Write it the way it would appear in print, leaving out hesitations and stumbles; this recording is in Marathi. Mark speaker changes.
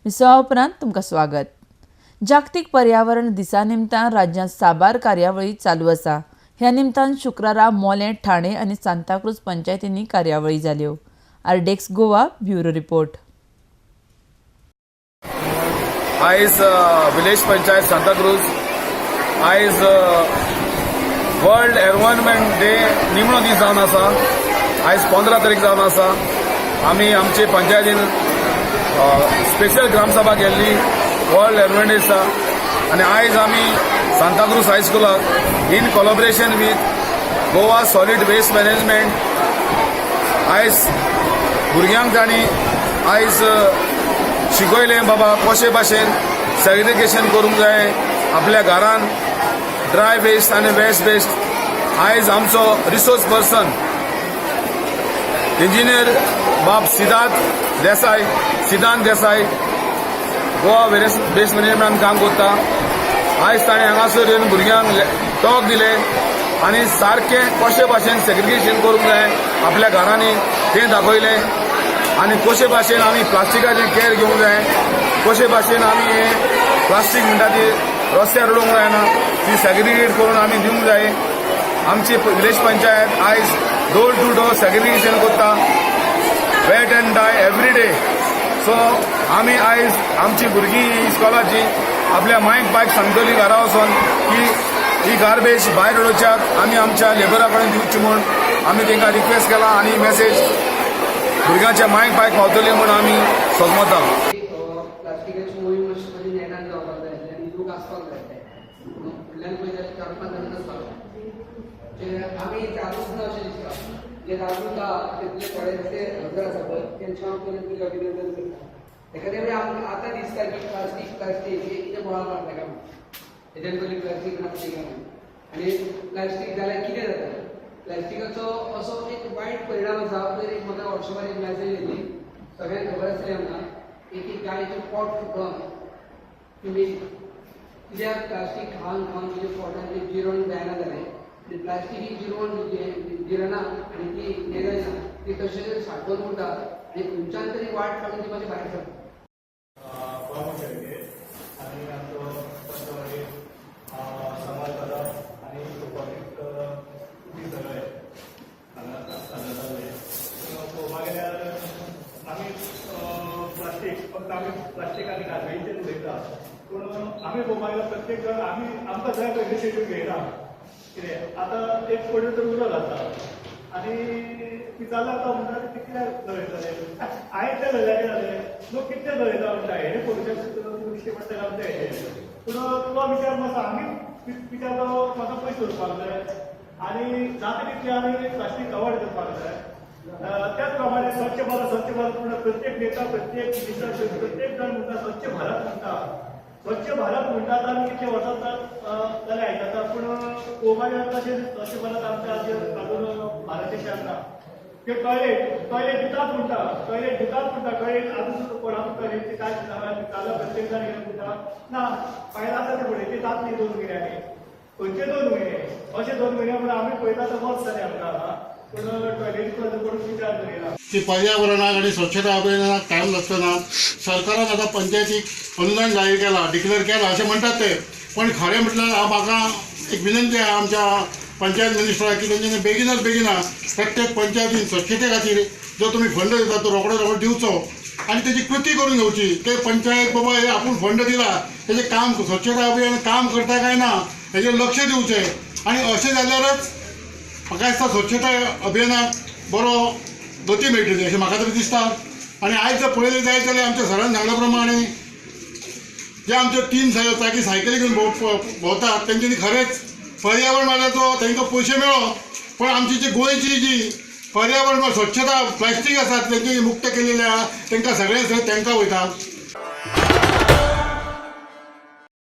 Speaker 1: विसवा उपरांत तुमकां स्वागत। जागतीक पर्यावरण दिसा निमतान राज्यांत साबार कार्यावळी चालू आसा। ह्या निमतान शुक्रारा मोलें, ठाणे आनी सांताक्रूज पंचायतींनी कार्यावळी जाल्यो। आरडेक्स गोवा ब्युरो रिपोर्ट।
Speaker 2: आयज विलेज पंचायत सांताक्रूज आयज वर्ल्ड एनवायरमेंट डे निमणो दीस जावन आसा। आयज 15 तारीख जावन आसा। आमी आमचे पंचायतीन स्पेशल ग्रामसभा केल्ली वर्ल्ड एनवायरमेंट डे दिसा आनी आयज आमी सांताक्रूज हायस्कुलाक in collaboration with Goa solid waste management आयज भुरग्यांक तांणी आयज शिकयलें बाबा कशे भाशेन सेग्रिगेशन करूंक जाय आपल्या घरान ड्राय वेस्ट आनी वेस्ट वेस्ट। आयज आमचो रिसोर्स पर्सन इंजिनियर बाब सिद्धांत देसाई गोवा वेस्ट मॅनेजमेंटान काम करता। आयज ताणें हांगासर येवन भुरग्यांक टॉक दिले आनी सारकें कशे भाशेन सेग्रिगेशन करूंक जाय आपल्या घरांनी तें दाखयलें आनी कशे भाशेन आमी प्लास्टिकाची कॅर घेवंक जाय, कशे भाशेन आमी हें प्लास्टीक म्हणटा ती रस्त्यार उडोवंक जायना, ती सेग्रिगेट करून आमी दिवंक जाय। आमची विलेज पंचायत आयज डोर टू डोर सेग्रिगेशन करता, वेट एंड डाय एवरी डे। सो आमी आयज आमची भुरगीं इस्कॉलाची आपल्या मायक बायक सांगतली घरा वचोन की ही गार्बेज भायर उडोवच्याक आमी आमच्या लेबरा कडेन दिवची म्हूण आमी तांकां रिक्वेस्ट केला आनी मेसेज भुरग्यांच्या मायक बायक पावतली म्हूण आमी सोगमता।
Speaker 3: प्लास्टिकाची मोहीम अशी नेटान जावपाक जाय आनी लोक आसपाक जाय। फुडल्यान पयलीं 4-5 जाण आसता जे आमी चालूच ना अशें दिसता जे राजूता तितले थोडे ते हजर आसा पळय तेंच्या हांव तुजें अभिनंदन करता। ताका लागून आतां दिसता की प्लास्टीक हे कितें बोवाळ मारता काय हेज्यान पयलीं प्लास्टीक आनी प्लास्टीक जाल्यार कितें जाता प्लास्टिकाचो असो एक वायट परिणाम आसा। पयर एक म्हाका वर्सभर एक मॅसेज येयली, सगळ्यांक खबर आसली आमकां एक गायेचें पोट फुटोन तुमी कित्याक प्लास्टीक खावन तुज्या पोटान तें जिरोवन जायना जालें आनी प्लास्टीक ही जिरना आनी ती हें जायना ती तशेंच साठोवन उरता आनी खंयच्यान तरी वाट काडून ती मातशी भायर सरता।
Speaker 4: प्लास्टीक आनी गार्बेजीचेर उलयता पूण आमी पळोवपाक प्रत्येक जण आमकां जाय तो इनिशिएटीव घेयना। कितें आतां एक पडलो तर उदक घालता आनी ती जाल्यार तो म्हणटा ती कित्याक दवरतले हांवें तें धरल्यार कितें जालें लोक कितें दवरता म्हणटा हें पडूचें विशय पडटा आमचे हेजेर पूण तो विचार मातसो आमी विचार तो म्हाका पयस दवरपाक जाय आनी जाता तितलें आमी प्लास्टीक अवॉयड करपाक जाय। त्याच प्रमाणे स्वच्छ भारत म्हणून प्रत्येक नेता प्रत्येक मिनिस्टर प्रत्येक जण म्हणटा स्वच्छ भारत म्हणटा। स्वच्छ भारत म्हणटात आनी कितले वर्सां जाल्यार आयकता पूण पळोवपाक गेल्यार तशें स्वच्छ भारत आमच्या अजून भारत देशांत ना। ते टॉयलेट दितात म्हणटा टॉयलेट आजून सुद्दां कोणाक टॉयलेटचे कांय जाल्यार प्रत्येक जण हें म्हणटा ना फायदा आसा ते फुडें ते जात न्ही 2 म्हयन्यांनी खंयचे 2 म्हयने अशे 2 म्हयने म्हणून आमी पळयता तर वर्स जालें आमकां पूण टॉयलेट कोण विचार करिना।
Speaker 5: की पर्यावरणाक आणि स्वच्छता अभियानाक टायम लागतना सरकारान आता पंचायतीक अनुदान जाहीर केला डिक्लेअर केला असे म्हणतात ते पण खरें म्हटल्यार म्हाका एक विनंती आहे आमच्या पंचायत मिनिस्टराक की तेंच्यांनी बेगिना प्रत्येक पंचायतीन स्वच्छते खातीर जो तुम्ही फंड दिता तो रोखडो दिवचो आणि त्याची कृती करून घेवची। ते पंचायत बाबा हे आपूण फंड दिला तेजे काम स्वच्छता अभियान काम करता काय ना हेजेर लक्ष दिवचें आणि अशें जाल्यारच म्हाका दिसता स्वच्छता अभियानाक बरो गती मेळटली अशें म्हाका तरी दिसता। आनी आयज जर पळयलें जायत जाल्यार आमच्या सरान सांगल्या प्रमाणे जे आमचे 3 चाकी सायकली घेवन भोंवतात तेंच्यांनी खरेंच पर्यावरणाचो तांकां पयशे मेळ्ळो पण आमची जी गोंयची जी पर्यावरण स्वच्छता प्लास्टीक आसा तेंची मुक्त केलेली आहा तांकां सगळ्यांक तांकां वयता।